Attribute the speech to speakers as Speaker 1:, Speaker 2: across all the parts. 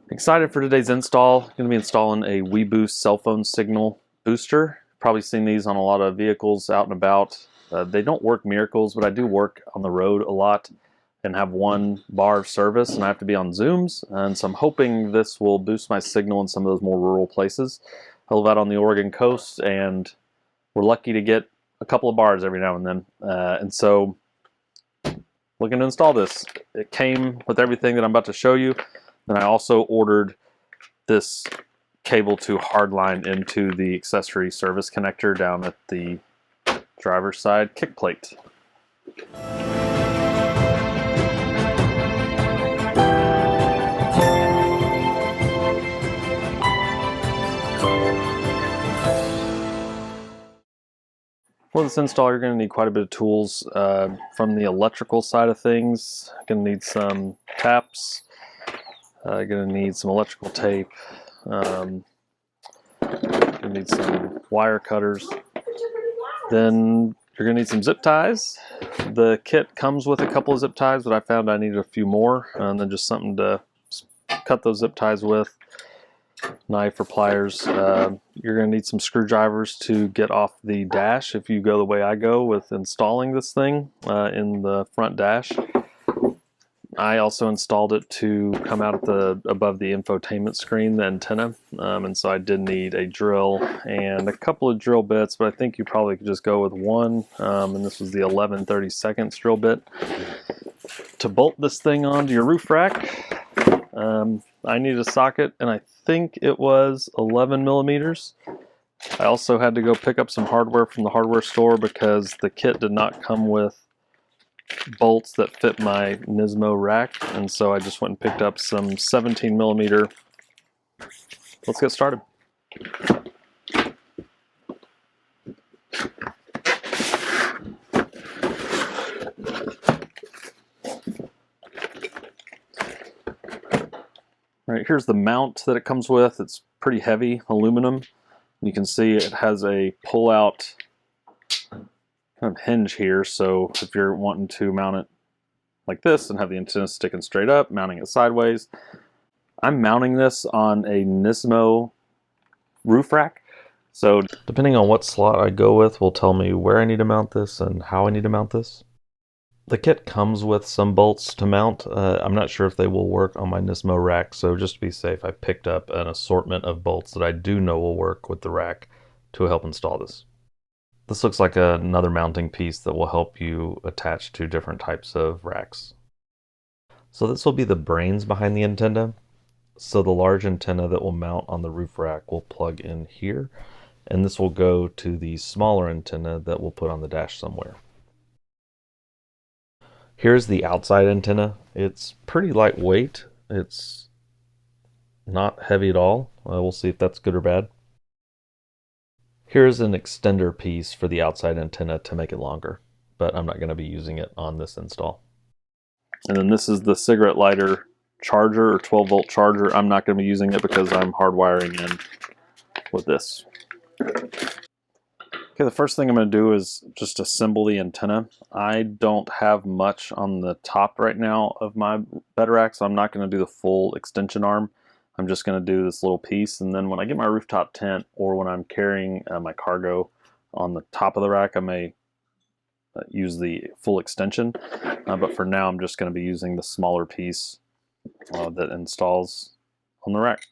Speaker 1: Excited for today's install. Going to be installing a WeBoost cell phone signal booster. Probably seen these on a lot of vehicles out and about. They don't work miracles, but I do work on the road a lot and have one bar of service, and I have to be on Zooms, and so I'm hoping this will boost my signal in some of those more rural places. I live out on the Oregon coast, and we're lucky to get a couple of bars every now and then, and so looking to install this. It came with everything that I'm about to show you. Then I also ordered this cable to hardline into the accessory service connector down at the driver's side kick plate. For this install, you're going to need quite a bit of tools. From the electrical side of things, you're going to need some taps. You're going to need some electrical tape. You're going to need some wire cutters. Then you're going to need some zip ties. The kit comes with a couple of zip ties, but I found I needed a few more, and then just something to cut those zip ties with. Knife or pliers. You're going to need some screwdrivers to get off the dash if you go the way I go with installing this thing in the front dash. I also installed it to come out at above the infotainment screen, the antenna, and so I did need a drill and a couple of drill bits, but I think you probably could just go with one, and this was the 11/32 drill bit. To bolt this thing onto your roof rack, I needed a socket, and I think it was 11 millimeters. I also had to go pick up some hardware from the hardware store because the kit did not come with bolts that fit my Nismo rack, and so I just went and picked up some 17 millimeter. Let's get started. All right, here's the mount that it comes with. It's pretty heavy aluminum. You can see it has a pull-out kind of hinge here, so if you're wanting to mount it like this and have the antenna sticking straight up, mounting it sideways. I'm mounting this on a Nismo roof rack, so depending on what slot I go with will tell me where I need to mount this and how I need to mount this. The kit comes with some bolts to mount. I'm not sure if they will work on my Nismo rack, so just to be safe, I picked up an assortment of bolts that I do know will work with the rack to help install this. This looks like another mounting piece that will help you attach to different types of racks. So this will be the brains behind the antenna. So the large antenna that will mount on the roof rack will plug in here, and this will go to the smaller antenna that we'll put on the dash somewhere. Here's the outside antenna. It's pretty lightweight. It's not heavy at all. We'll see if that's good or bad. Here's an extender piece for the outside antenna to make it longer, but I'm not going to be using it on this install. And then this is the cigarette lighter charger, or 12-volt charger. I'm not going to be using it because I'm hardwiring in with this. Okay, the first thing I'm going to do is just assemble the antenna. I don't have much on the top right now of my bed rack, so I'm not going to do the full extension arm. I'm just going to do this little piece, and then when I get my rooftop tent or when I'm carrying my cargo on the top of the rack, I may use the full extension, but for now I'm just going to be using the smaller piece that installs on the rack.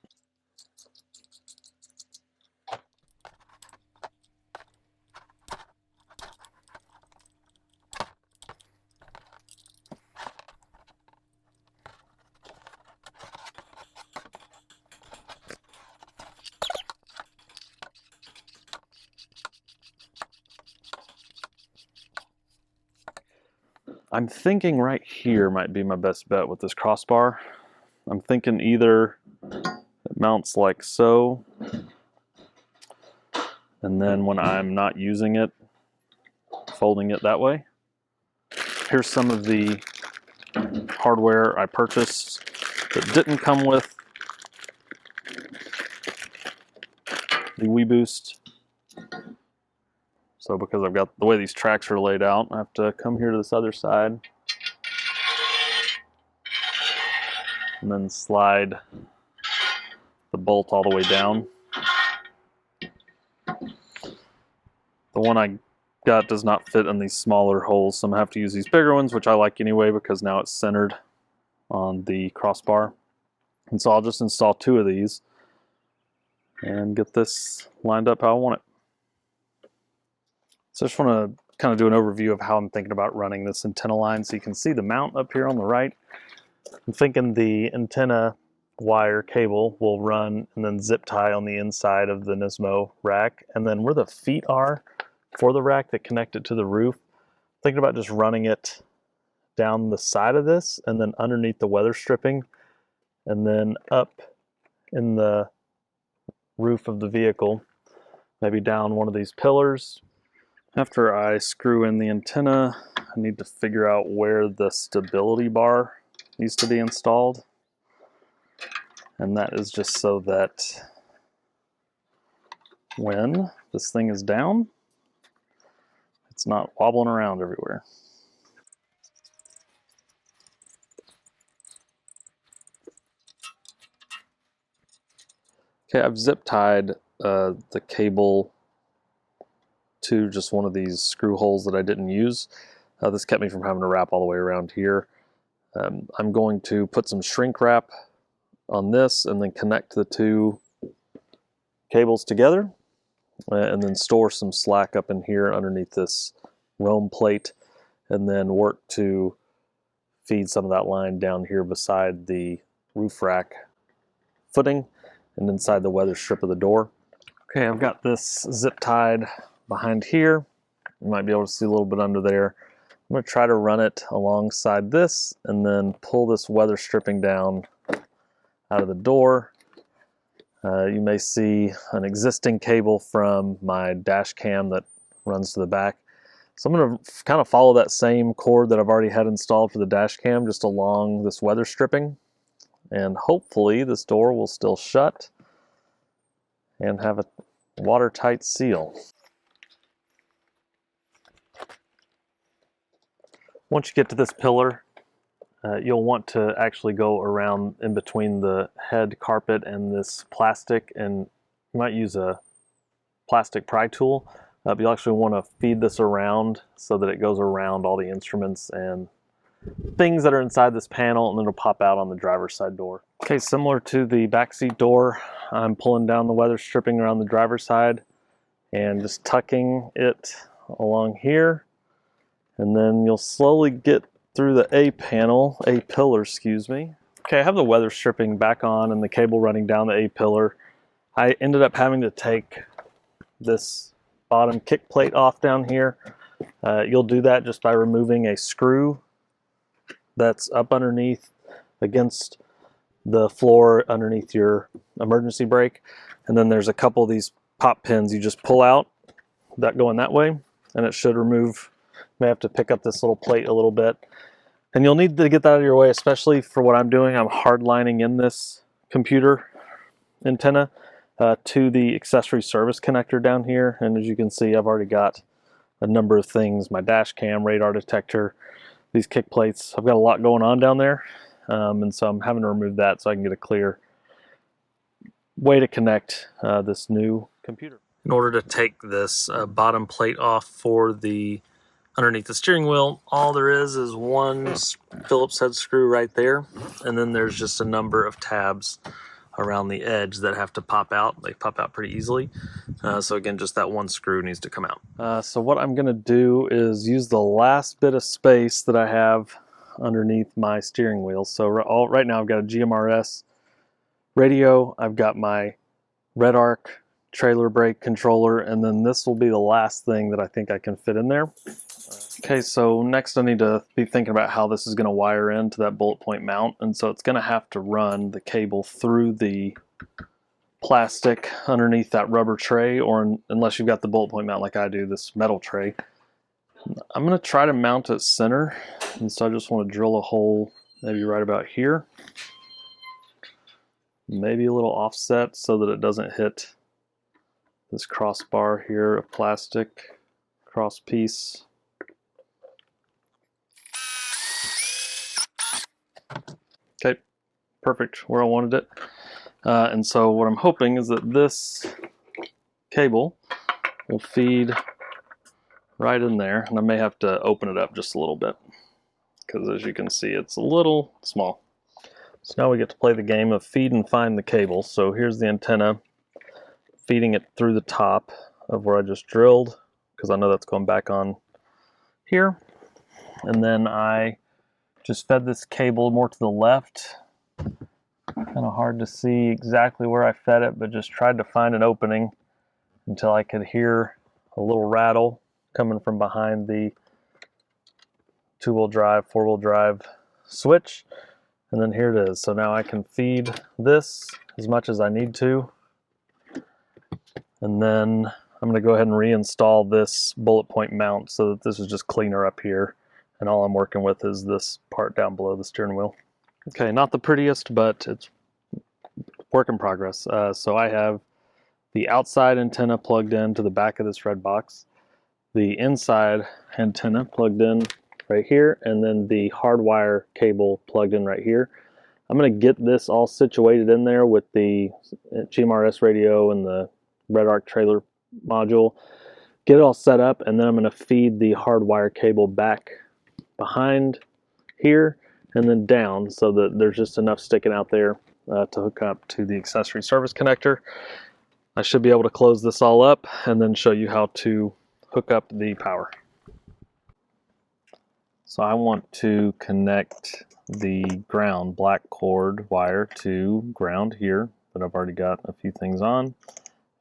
Speaker 1: I'm thinking right here might be my best bet with this crossbar. I'm thinking either it mounts like so, and then when I'm not using it, folding it that way. Here's some of the hardware I purchased that didn't come with the WeBoost. So because I've got the way these tracks are laid out, I have to come here to this other side and then slide the bolt all the way down. The one I got does not fit in these smaller holes, so I'm going to have to use these bigger ones, which I like anyway because now it's centered on the crossbar. And so I'll just install 2 of these and get this lined up how I want it. So I just want to kind of do an overview of how I'm thinking about running this antenna line. So you can see the mount up here on the right. I'm thinking the antenna wire cable will run and then zip tie on the inside of the Nismo rack, and then where the feet are for the rack that connect it to the roof, thinking about just running it down the side of this and then underneath the weather stripping and then up in the roof of the vehicle, maybe down one of these pillars. After I screw in the antenna, I need to figure out where the stability bar needs to be installed. And that is just so that when this thing is down, it's not wobbling around everywhere. Okay, I've zip tied the cable to just one of these screw holes that I didn't use. This kept me from having to wrap all the way around here. I'm going to put some shrink wrap on this and then connect the 2 cables together and then store some slack up in here underneath this Rome plate, and then work to feed some of that line down here beside the roof rack footing and inside the weather strip of the door. Okay, I've got this zip tied behind here. You might be able to see a little bit under there. I'm going to try to run it alongside this and then pull this weather stripping down out of the door. You may see an existing cable from my dash cam that runs to the back. So I'm going to kind of follow that same cord that I've already had installed for the dash cam just along this weather stripping. And hopefully this door will still shut and have a watertight seal. Once you get to this pillar, you'll want to actually go around in between the head carpet and this plastic, and you might use a plastic pry tool, but you'll actually want to feed this around so that it goes around all the instruments and things that are inside this panel, and then it'll pop out on the driver's side door. Okay, similar to the backseat door, I'm pulling down the weather stripping around the driver's side and just tucking it along here, and then you'll slowly get through the A pillar, excuse me. Okay, I have the weather stripping back on and the cable running down the A pillar. I ended up having to take this bottom kick plate off down here. You'll do that just by removing a screw that's up underneath against the floor underneath your emergency brake. And then there's a couple of these pop pins you just pull out that go in that way, and it should remove. You may have to pick up this little plate a little bit. And you'll need to get that out of your way, especially for what I'm doing. I'm hardlining in this computer antenna to the accessory service connector down here. And as you can see, I've already got a number of things, my dash cam, radar detector, these kick plates. I've got a lot going on down there. And so I'm having to remove that so I can get a clear way to connect this new computer. In order to take this bottom plate off for the underneath the steering wheel, all there is one Phillips head screw right there, and then there's just a number of tabs around the edge that have to pop out. They pop out pretty easily. So again, just that one screw needs to come out. So what I'm going to do is use the last bit of space that I have underneath my steering wheel. So right now I've got a GMRS radio, I've got my Red Arc trailer brake controller, and then this will be the last thing that I think I can fit in there. Okay, so next I need to be thinking about how this is going to wire into that bullet point mount, and so it's going to have to run the cable through the plastic underneath that rubber tray, or unless you've got the bullet point mount like I do, this metal tray. I'm going to try to mount it center, and so I just want to drill a hole maybe right about here, maybe a little offset so that it doesn't hit this crossbar here of plastic cross piece. Okay, perfect where I wanted it. And so what I'm hoping is that this cable will feed right in there, and I may have to open it up just a little bit because as you can see it's a little small. So now we get to play the game of feed and find the cable. So here's the antenna feeding it through the top of where I just drilled, because I know that's going back on here. And then I just fed this cable more to the left. Kind of hard to see exactly where I fed it, but just tried to find an opening until I could hear a little rattle coming from behind the two-wheel drive, four-wheel drive switch. And then here it is. So now I can feed this as much as I need to. And then I'm going to go ahead and reinstall this bullet point mount so that this is just cleaner up here. And all I'm working with is this part down below the steering wheel. Okay, not the prettiest, but it's work in progress. So I have the outside antenna plugged into the back of this red box, the inside antenna plugged in right here, and then the hardwire cable plugged in right here. I'm going to get this all situated in there with the GMRS radio and the Red Arc trailer module, get it all set up, and then I'm going to feed the hardwire cable back behind here and then down so that there's just enough sticking out there to hook up to the accessory service connector. I should be able to close this all up and then show you how to hook up the power. So I want to connect the ground black cord wire to ground here, but I've already got a few things on.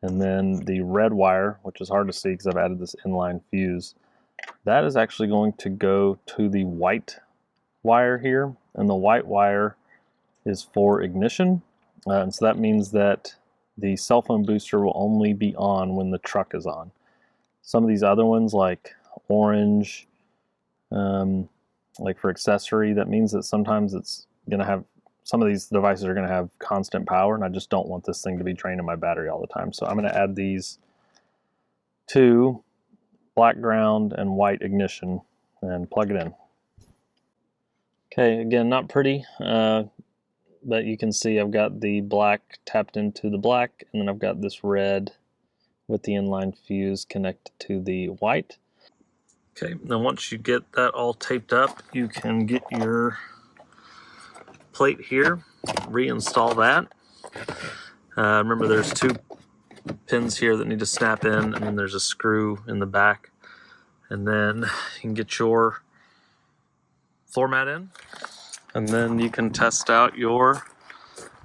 Speaker 1: And then the red wire, which is hard to see because I've added this inline fuse, that is actually going to go to the white wire here. And the white wire is for ignition. And so that means that the cell phone booster will only be on when the truck is on. Some of these other ones like orange, like for accessory, that means that sometimes it's going to have, some of these devices are going to have constant power, and I just don't want this thing to be draining my battery all the time. So I'm going to add these two, black ground and white ignition, and plug it in. Okay, again, not pretty, but you can see I've got the black tapped into the black, and then I've got this red with the inline fuse connected to the white. Okay, now once you get that all taped up, you can get your plate here, reinstall that. Remember there's two pins here that need to snap in, and then there's a screw in the back. And then you can get your floor mat in, and then you can test out your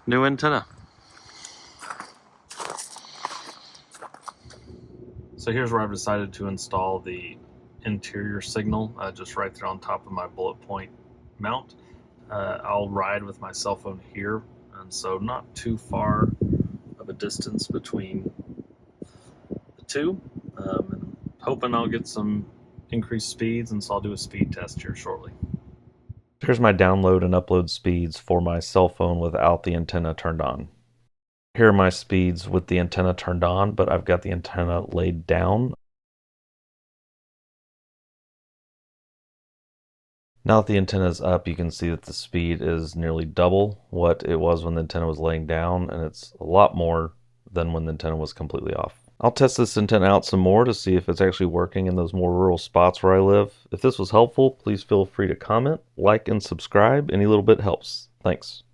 Speaker 1: new antenna. So here's where I've decided to install the interior signal, just right there on top of my bullet point mount. I'll ride with my cell phone here, and so not too far of a distance between the two. And hoping I'll get some increased speeds, and so I'll do a speed test here shortly. Here's my download and upload speeds for my cell phone without the antenna turned on. Here are my speeds with the antenna turned on, but I've got the antenna laid down. Now that the antenna is up, you can see that the speed is nearly double what it was when the antenna was laying down, and it's a lot more than when the antenna was completely off. I'll test this antenna out some more to see if it's actually working in those more rural spots where I live. If this was helpful, please feel free to comment, like, and subscribe. Any little bit helps. Thanks.